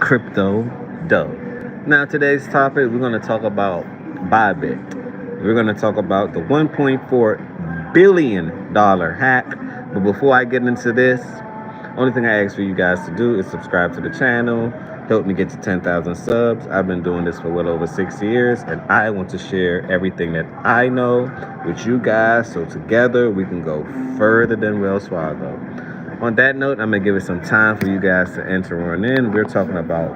crypto dough. Now, today's topic, we're going to talk about Bybit. We're going to talk about the $1.4 billion hack. But before I get into this, only thing I ask for you guys to do is subscribe to the channel. Help me get to 10,000 subs. I've been doing this for well over 6 years, and I want to share everything that I know with you guys, so together we can go further than Wells Fargo. On that note, I'm going to give it some time for you guys to enter on in. We're talking about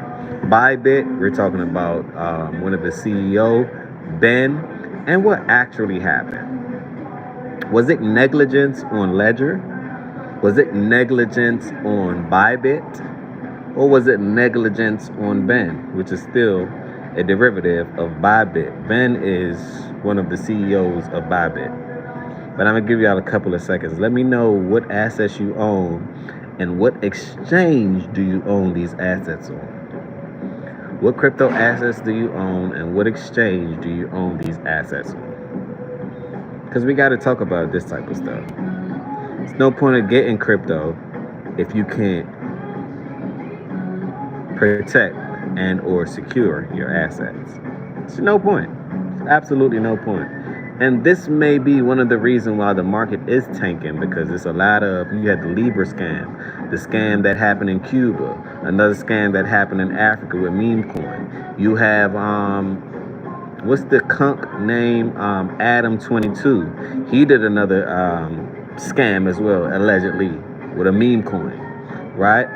Bybit. We're talking about one of the CEO, Ben, and what actually happened. Was it negligence on Ledger? Was it negligence on Bybit? Or was it negligence on Ben, which is still a derivative of Bybit? Ben is one of the CEOs of Bybit. But I'm going to give y'all a couple of seconds. Let me know what assets you own and what exchange do you own these assets on. What crypto assets do you own and what exchange do you own these assets on? Because we got to talk about this type of stuff. There's no point of getting crypto if you can't protect and or secure your assets. It's no point. It's absolutely no point. And this may be one of the reasons why the market is tanking, because it's a lot of, you had the Libra scam, the scam that happened in Cuba, another scam that happened in Africa with meme coin. You have, what's the kunk name? Adam22. He did another scam as well, allegedly, with a meme coin, right?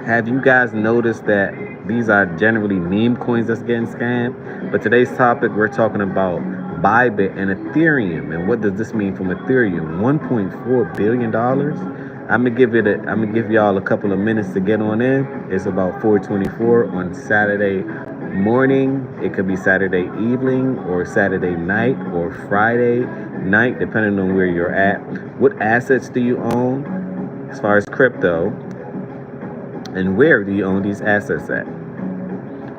Have you guys noticed that these are generally meme coins that's getting scammed? But today's topic, we're talking about Bybit and Ethereum. And what does this mean from Ethereum? $1.4 billion? I'm gonna give y'all a couple of minutes to get on in. It's about 4:24 on Saturday morning. It could be Saturday evening or Saturday night or Friday night, depending on where you're at. What assets do you own as far as crypto? And where do you own these assets at?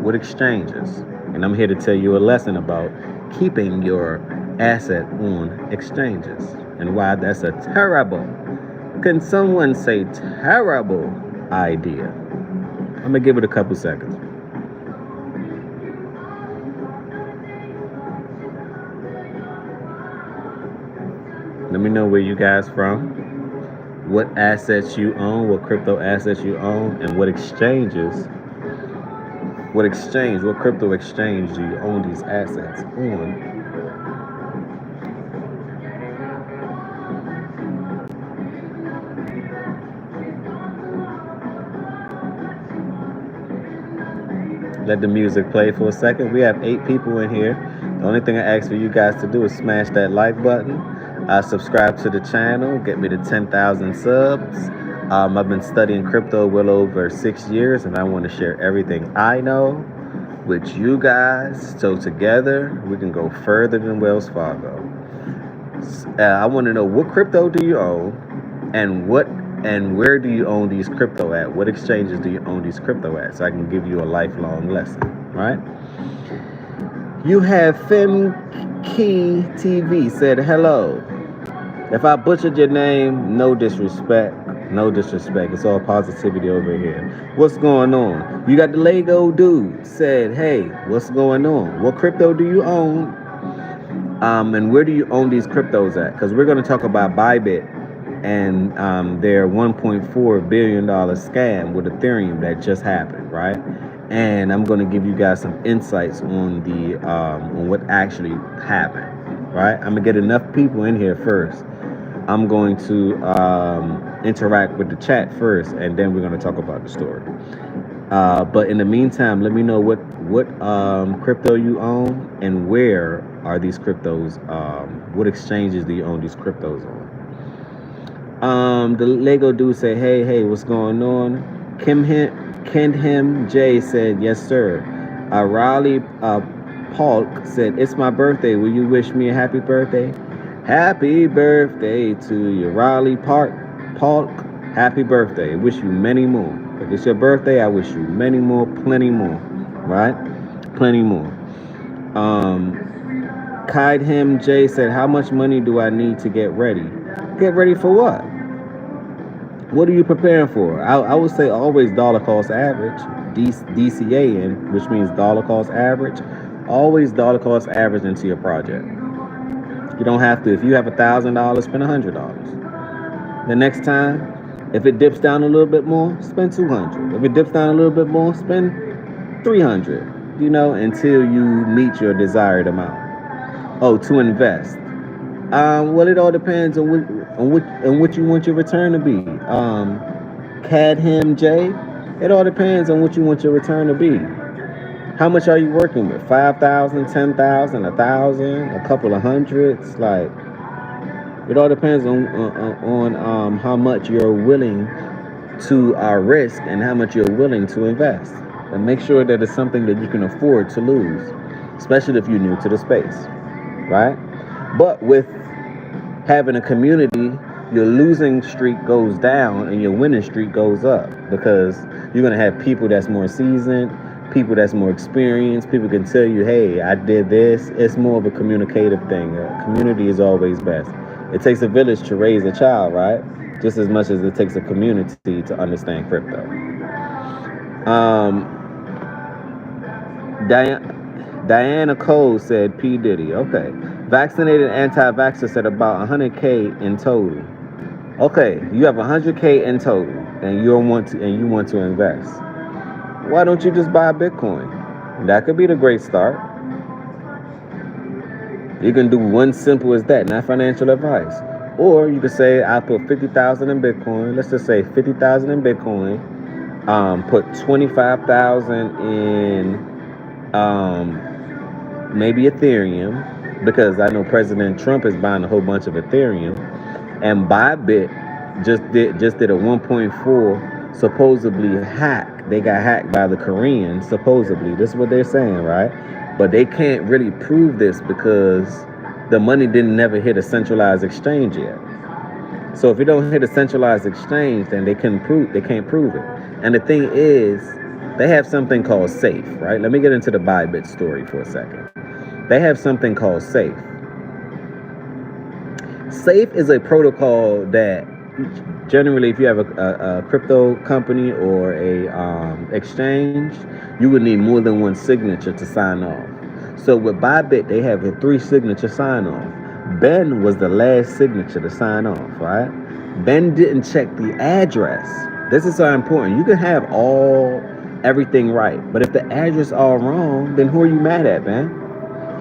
What exchanges? And I'm here to tell you a lesson about keeping your asset on exchanges and why that's a terrible, can someone say terrible idea? I'm gonna give it a couple seconds. Let me know where you guys from, what assets you own, what crypto assets you own, and what exchanges, what crypto exchange do you own these assets on? Let the music play for a second. We have 8 people in here. The only thing I ask for you guys to do is smash that like button. Subscribe to the channel. Get me to 10,000 subs. I've been studying crypto well over 6 years, and I want to share everything I know with you guys, so together we can go further than Wells Fargo. I want to know, what crypto do you own, and where do you own these crypto at? What exchanges do you own these crypto at? So I can give you a lifelong lesson, right? You have FemKey TV said hello. If I butchered your name, no disrespect. No disrespect. It's all positivity over here. What's going on? You got the Lego dude said, hey, what's going on? What crypto do you own? And where do you own these cryptos at? Because we're going to talk about Bybit and their $1.4 billion scam with Ethereum that just happened, right? And I'm going to give you guys some insights on the on what actually happened, right? I'm going to get enough people in here first. I'm going to interact with the chat first, and then we're going to talk about the story. But in the meantime, let me know what crypto you own and where are these cryptos. What exchanges do you own these cryptos on? The Lego dude said, hey, what's going on? Kendham J said, yes, sir. Raleigh Polk said, it's my birthday. Will you wish me a happy birthday? Happy birthday to you, Raleigh Polk. Happy birthday. Wish you many more. If it's your birthday, I wish you many more, plenty more, right? Plenty more. Kendham J said, how much money do I need to get ready? Get ready for what? What are you preparing for? I would say always dollar cost average. DCA in, which means dollar cost average. Always dollar cost average into your project. You don't have to. If you have $1,000, spend $100. The next time, if it dips down a little bit more, spend 200. If it dips down a little bit more, spend 300. Until you meet your desired amount. Oh, to invest. Well, it all depends on what you want your return to be. Cad him J. It all depends on what you want your return to be. How much are you working with? 5,000, 10,000, 1,000, a couple of hundreds. Like, it all depends on how much you're willing to risk and how much you're willing to invest. And make sure that it's something that you can afford to lose, especially if you're new to the space, right? But with having a community, your losing streak goes down and your winning streak goes up, because you're going to have people that's more seasoned, people that's more experienced. People can tell you, hey, I did this. It's more of a communicative thing. Community is always best. It takes a village to raise a child, right? Just as much as it takes a community to understand crypto. Diana Cole said P. Diddy. Okay. Vaccinated anti-vaxxer said about 100K in total. Okay, you have 100K in total, and you want to invest. Why don't you just buy Bitcoin? That could be the great start. You can do one simple as that, not financial advice. Or you could say, I put 50,000 in Bitcoin. Let's just say 50,000 in Bitcoin. Put 25,000 in maybe Ethereum, because I know President Trump is buying a whole bunch of Ethereum. And Bybit just did a 1.4 supposedly hack. They got hacked by the Koreans, supposedly. This is what they're saying, right? But they can't really prove this because the money didn't never hit a centralized exchange yet. So if it don't hit a centralized exchange, then they can't prove it. And the thing is, they have something called SAFE, right? Let me get into the Bybit story for a second. They have something called SAFE. SAFE is a protocol that generally, if you have a crypto company or a exchange, you would need more than one signature to sign off. So with Bybit, they have a 3-signature sign off. Ben was the last signature to sign off, right? Ben didn't check the address. This is so important. You can have everything right, but if the address all wrong, then who are you mad at, man?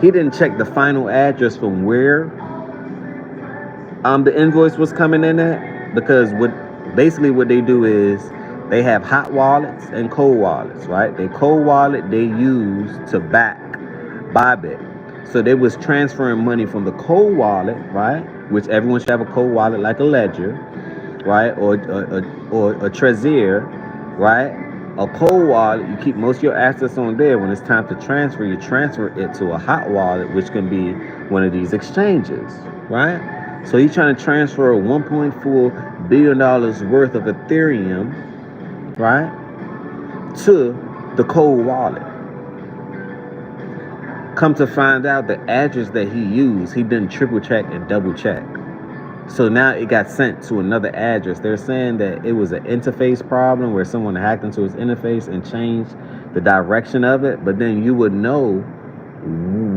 He didn't check the final address from where the invoice was coming in at, because what they do is they have hot wallets and cold wallets, right? The cold wallet they use to back Bybit. So they was transferring money from the cold wallet, right? Which everyone should have a cold wallet, like a ledger, right? Or a Trezor, right? A cold wallet, you keep most of your assets on there. When it's time to transfer, you transfer it to a hot wallet, which can be one of these exchanges, right? So he's trying to transfer $1.4 billion worth of Ethereum, right, to the cold wallet. Come to find out, the address that he used, he didn't triple check and double check. So now it got sent to another address. They're saying that it was an interface problem where someone hacked into his interface and changed the direction of it. But then you would know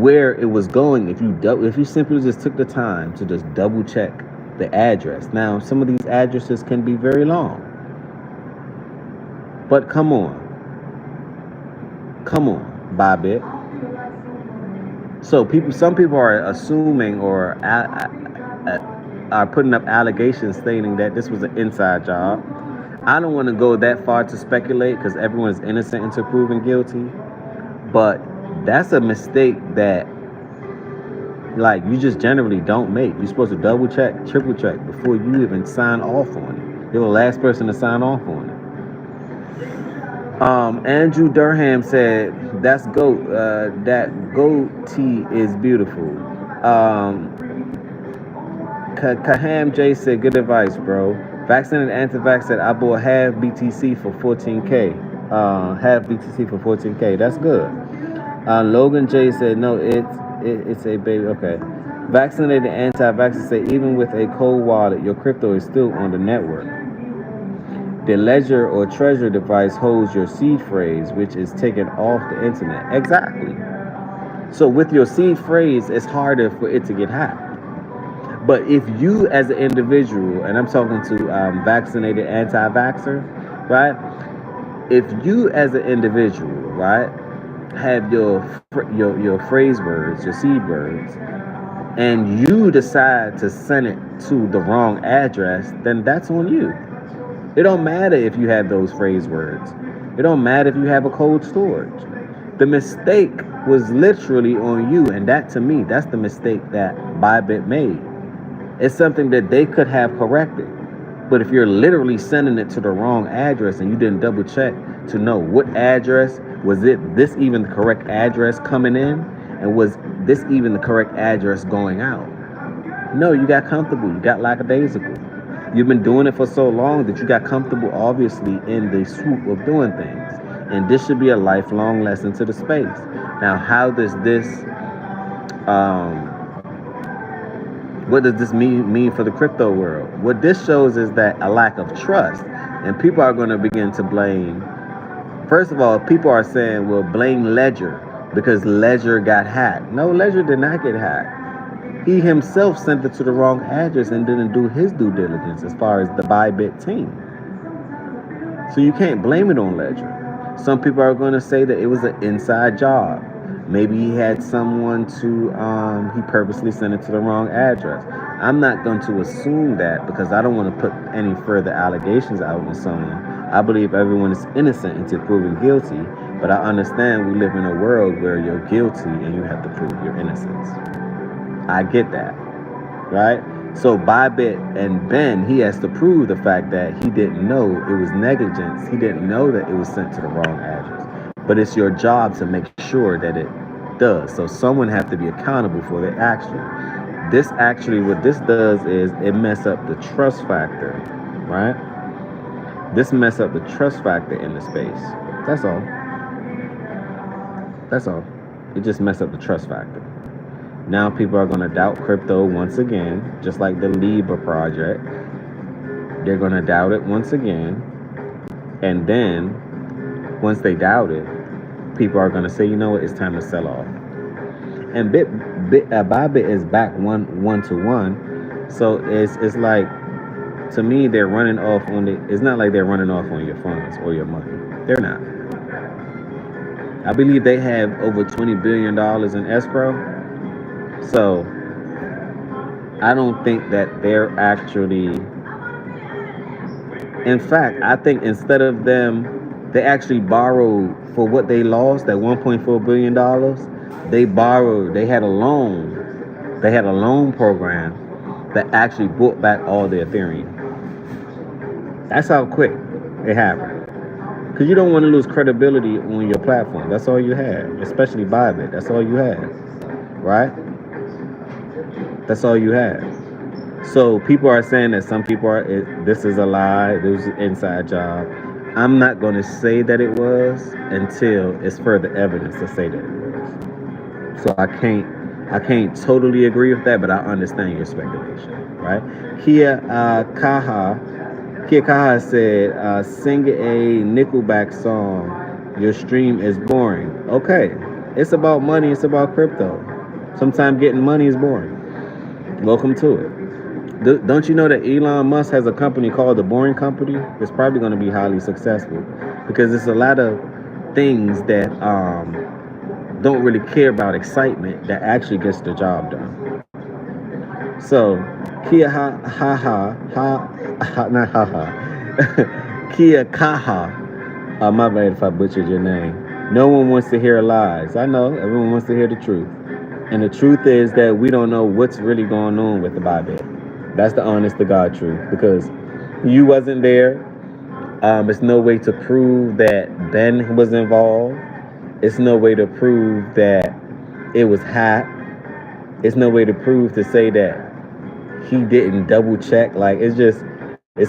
where it was going if you simply just took the time to just double check the address. Now, some of these addresses can be very long. But come on, Bybit. So some people are assuming or are putting up allegations stating that this was an inside job. I don't want to go that far to speculate because everyone's innocent until proven guilty. But that's a mistake that, like, you just generally don't make. You're supposed to double check, triple check before you even sign off on it. You're the last person to sign off on it. Andrew Durham said, "That's goat. That goatee is beautiful." Kaham J said, "Good advice, bro." Vaccinated Anti-Vax said, "I bought half BTC for 14K. Half BTC for 14K. That's good." Logan J said, "No, it's a baby." Okay. Vaccinated Anti-Vaxxer said, "Even with a cold wallet, your crypto is still on the network." The ledger or treasure device holds your seed phrase, which is taken off the internet. Exactly. So with your seed phrase, it's harder for it to get hacked. But if you, as an individual, and I'm talking to vaccinated anti-vaxxer, right? If you, as an individual, right, have your phrase words, your seed words, and you decide to send it to the wrong address, then that's on you. It don't matter if you have those phrase words. It don't matter if you have a cold storage. The mistake was literally on you, and that to me, that's the mistake that Bybit made. It's something that they could have corrected. But if you're literally sending it to the wrong address and you didn't double check to know what address, was it this even the correct address coming in? And was this even the correct address going out? No, you got comfortable. You got lackadaisical. You've been doing it for so long that you got comfortable, obviously, in the swoop of doing things. And this should be a lifelong lesson to the space. Now, what does this mean for the crypto world? What this shows is that a lack of trust. And people are going to begin to blame. First of all, people are saying, well, blame Ledger because Ledger got hacked. No, Ledger did not get hacked. He himself sent it to the wrong address and didn't do his due diligence as far as the Bybit team. So you can't blame it on Ledger. Some people are going to say that it was an inside job. Maybe he had someone he purposely sent it to the wrong address. I'm not going to assume that because I don't want to put any further allegations out on someone. I believe everyone is innocent until proven guilty, but I understand we live in a world where you're guilty and you have to prove your innocence. I get that, right? So Bybit and Ben, he has to prove the fact that he didn't know it was negligence. He didn't know that it was sent to the wrong address. But it's your job to make sure that it does. So someone has to be accountable for their action. What this does is it mess up the trust factor, right? This mess up the trust factor in the space. That's all. That's all. It just mess up the trust factor. Now people are going to doubt crypto once again, just like the Libra project. They're going to doubt it once again. And then, once they doubt it, people are going to say, you know what, it's time to sell off. And Bybit is back one to one. So it's like, to me, they're running off on it's not like they're running off on your funds or your money. They're not. I believe they have over $20 billion in escrow. So I don't think that they're actually, in fact, I think instead of them, they actually borrowed for what they lost, that $1.4 billion. They had a loan program that actually bought back all the Ethereum. That's how quick it happened. Because you don't want to lose credibility on your platform. That's all you have, especially Bybit. That's all you have, right? That's all you have. So people are saying that some people this is a lie, this is an inside job. I'm not going to say that it was until it's further evidence to say that it was. So I can't totally agree with that, but I understand your speculation, right? Kia Kaha said, sing a Nickelback song. Your stream is boring. Okay, it's about money. It's about crypto. Sometimes getting money is boring. Welcome to it. Don't you know that Elon Musk has a company called The Boring Company? It's probably going to be highly successful because there's a lot of things that don't really care about excitement that actually gets the job done. So, Kia Kia Kaha. My bad if I butchered your name. No one wants to hear lies. I know everyone wants to hear the truth. And the truth is that we don't know what's really going on with the Bybit. That's the honest to God truth, because you wasn't there. It's no way to prove that Ben was involved. It's no way to prove that it was hacked. It's no way to prove to say that he didn't double check. Like, it's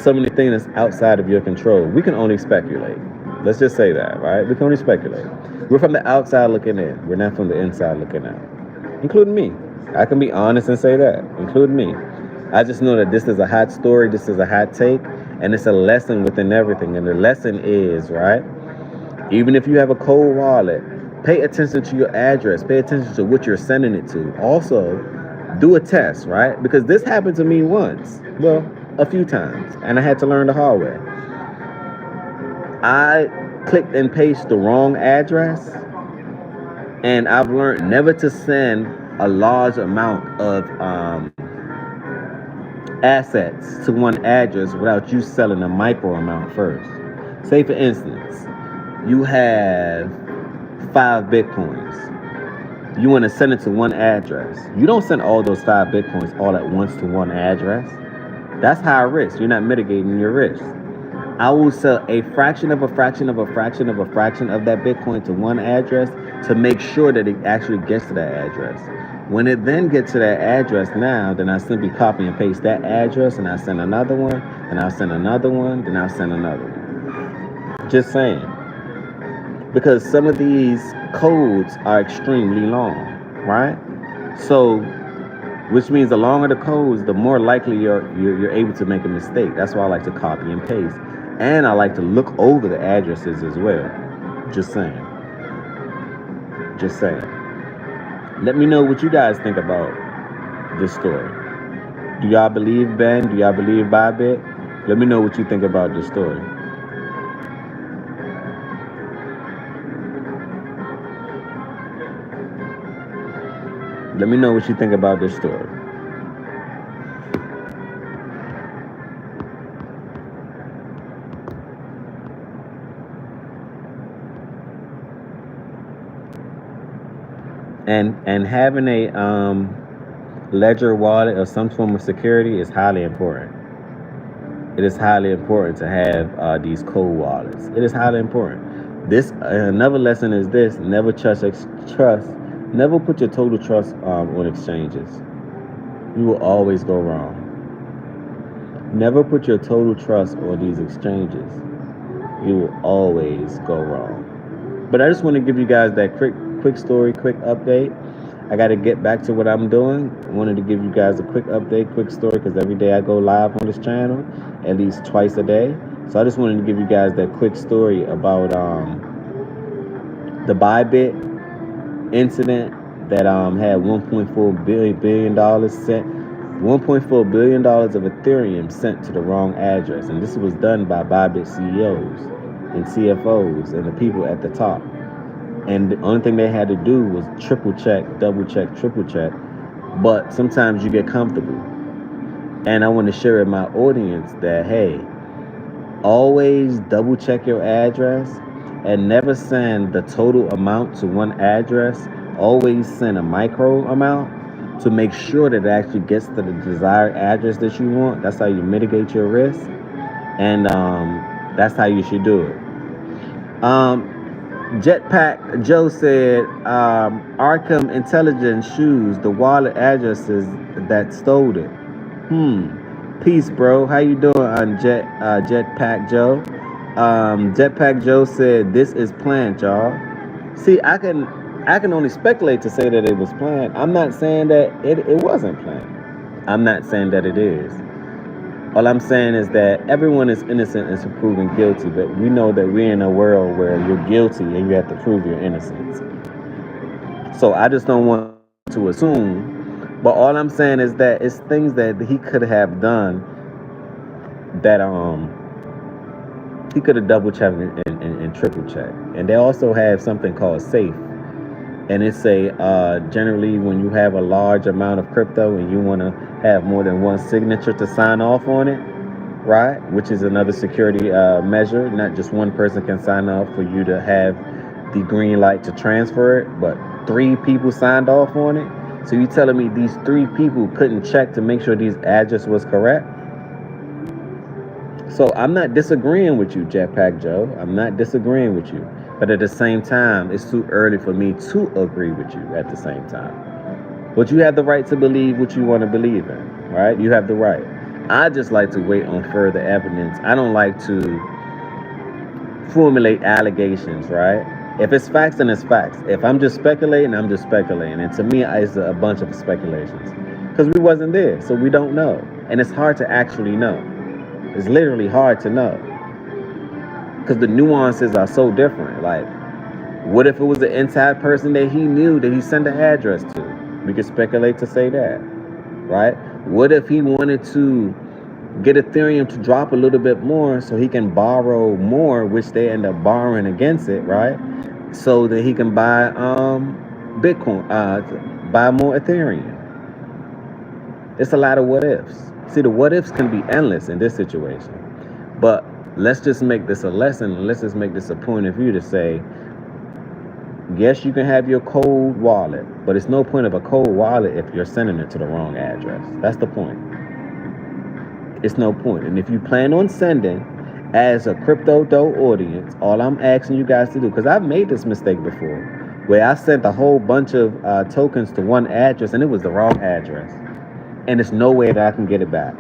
so many things that's outside of your control. We can only speculate. Let's just say that, right? We can only speculate. We're from the outside looking in. We're not from the inside looking out. Including me. I can be honest and say that. Including me. I just know that this is a hot story. This is a hot take. And it's a lesson within everything. And the lesson is, right, even if you have a cold wallet, pay attention to your address, pay attention to what you're sending it to. Also, do a test, right? Because this happened to me once, well, a few times, and I had to learn the hard way. I clicked and pasted the wrong address, and I've learned never to send a large amount of assets to one address without you selling a micro amount first. Say, for instance, you have 5 Bitcoins. You want to send it to one address. You don't send all those 5 Bitcoins all at once to one address. That's high risk. You're not mitigating your risk. I will sell a fraction of a fraction of a fraction of a fraction of that Bitcoin to one address to make sure that it actually gets to that address. When it then gets to that address now, then I simply copy and paste that address and I send another one, and I'll send another one, then I'll send another one. Just saying. Because some of these codes are extremely long, right? So, which means the longer the codes, the more likely you're able to make a mistake. That's why I like to copy and paste. And I like to look over the addresses as well. Just saying. Just saying. Let me know what you guys think about this story. Do y'all believe Ben? Do y'all believe Bybit? Let me know what you think about this story. Let me know what you think about this story. And having a ledger wallet or some form of security is highly important. It is highly important to have these cold wallets. It is highly important. This another lesson is this: never trust. Never put your total trust on exchanges. You will always go wrong. Never put your total trust on these exchanges. You will always go wrong. But I just want to give you guys that quick story, quick update. I got to get back to what I'm doing. I wanted to give you guys a quick update, quick story, because every day I go live on this channel, at least twice a day. So I just wanted to give you guys that quick story about the Bybit incident that had $1.4 billion sent. $1.4 billion of Ethereum sent to the wrong address. And this was done by Bybit CEOs and CFOs and the people at the top. And the only thing they had to do was triple check, double check, triple check. But sometimes you get comfortable. And I want to share with my audience that, hey, always double check your address and never send the total amount to one address. Always send a micro amount to make sure that it actually gets to the desired address that you want. That's how you mitigate your risk. And that's how you should do it. Jetpack Joe said, Arkham Intelligence shoes the wallet addresses that stole it. Peace, bro. How you doing, Jetpack Joe? Jetpack Joe said, this is planned, y'all. See, I can only speculate to say that it was planned. I'm not saying that it wasn't planned. I'm not saying that it is. All I'm saying is that everyone is innocent until proven guilty, but we know that we're in a world where you're guilty and you have to prove your innocence. So I just don't want to assume, but all I'm saying is that it's things that he could have done that he could have double checked and triple checked. And they also have something called safe. And it's generally when you have a large amount of crypto and you want to have more than one signature to sign off on it, right? Which is another security measure. Not just one person can sign off for you to have the green light to transfer it, but 3 people signed off on it. So you telling me these 3 people couldn't check to make sure these address was correct? So I'm not disagreeing with you, Jetpack Joe. I'm not disagreeing with you. But at the same time, it's too early for me to agree with you at the same time. But you have the right to believe what you want to believe in, right? You have the right. I just like to wait on further evidence. I don't like to formulate allegations, right? If it's facts, then it's facts. If I'm just speculating, I'm just speculating. And to me, it's a bunch of speculations. Because we wasn't there, so we don't know. And it's hard to actually know. It's literally hard to know because the nuances are so different. Like, what if it was an inside person that he knew that he sent an address to? We could speculate to say that, right? What if he wanted to get Ethereum to drop a little bit more so he can borrow more, which they end up borrowing against it, right? So that he can buy Bitcoin, buy more Ethereum. It's a lot of what ifs. See, the what ifs can be endless in this situation. But let's just make this a lesson. And let's just make this a point of view to say, yes, you can have your cold wallet, but it's no point of a cold wallet if you're sending it to the wrong address. That's the point. It's no point. And if you plan on sending as a crypto dough audience, all I'm asking you guys to do, because I've made this mistake before, where I sent a whole bunch of tokens to one address and it was the wrong address. And there's no way that I can get it back.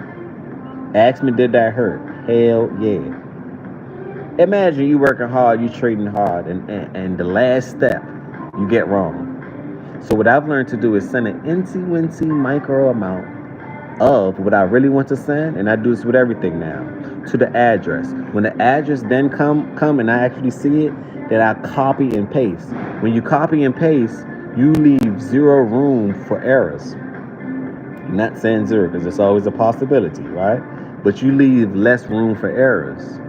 Ask me, did that hurt? Hell yeah. Imagine you working hard, you trading hard, and the last step you get wrong. So what I've learned to do is send an incy-wincy micro amount of what I really want to send, and I do this with everything now, to the address. When the address then come and I actually see it, then I copy and paste. When you copy and paste, you leave zero room for errors. I'm not saying zero because it's always a possibility, right? But you leave less room for errors.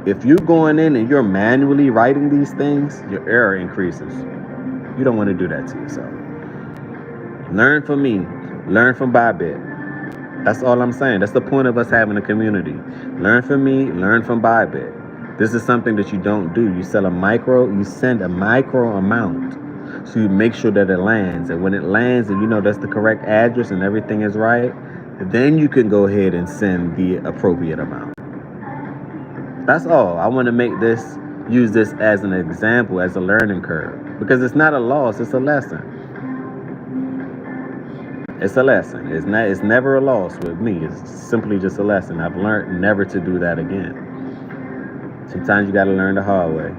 If you're going in and you're manually writing these things, your error increases. You don't want to do that to yourself. Learn from me. Learn from Bybit. That's all I'm saying. That's the point of us having a community. Learn from me. Learn from Bybit. This is something that you don't do. You send a micro amount. So you make sure that it lands. And when it lands and you know that's the correct address and everything is right, then you can go ahead and send the appropriate amount. That's all. I want to use this as an example, as a learning curve. Because it's not a loss, it's a lesson. It's a lesson. It's never a loss with me. It's simply just a lesson. I've learned never to do that again. Sometimes you gotta learn the hard way.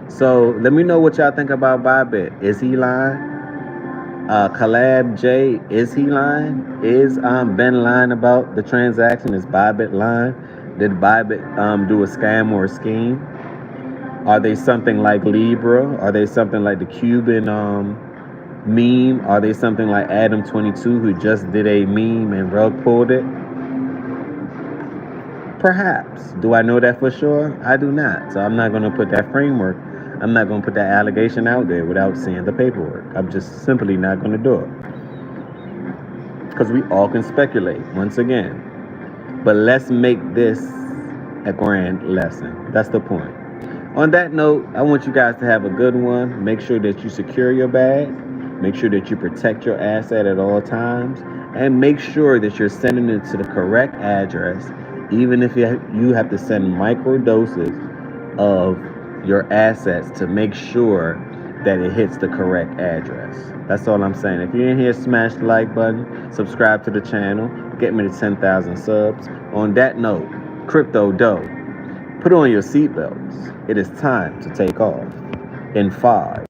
So let me know what y'all think about Bybit. Is he lying? Collab J, is he lying? Is Ben lying about the transaction? Is Bybit lying? Did Bybit do a scam or a scheme? Are they something like Libra? Are they something like the Cuban meme? Are they something like Adam22 who just did a meme and rug pulled it? Perhaps. Do I know that for sure? I do not. So I'm not going to put that framework. I'm not going to put that allegation out there without seeing the paperwork. I'm just simply not going to do it. Because we all can speculate, once again. But let's make this a grand lesson. That's the point. On that note, I want you guys to have a good one. Make sure that you secure your bag. Make sure that you protect your asset at all times. And make sure that you're sending it to the correct address, even if you have to send micro doses of your assets to make sure that it hits the correct address. That's all I'm saying. If you're in here, smash the like button, subscribe to the channel, get me to 10,000 subs. On that note, crypto dough, put on your seatbelts. It is time to take off in 5,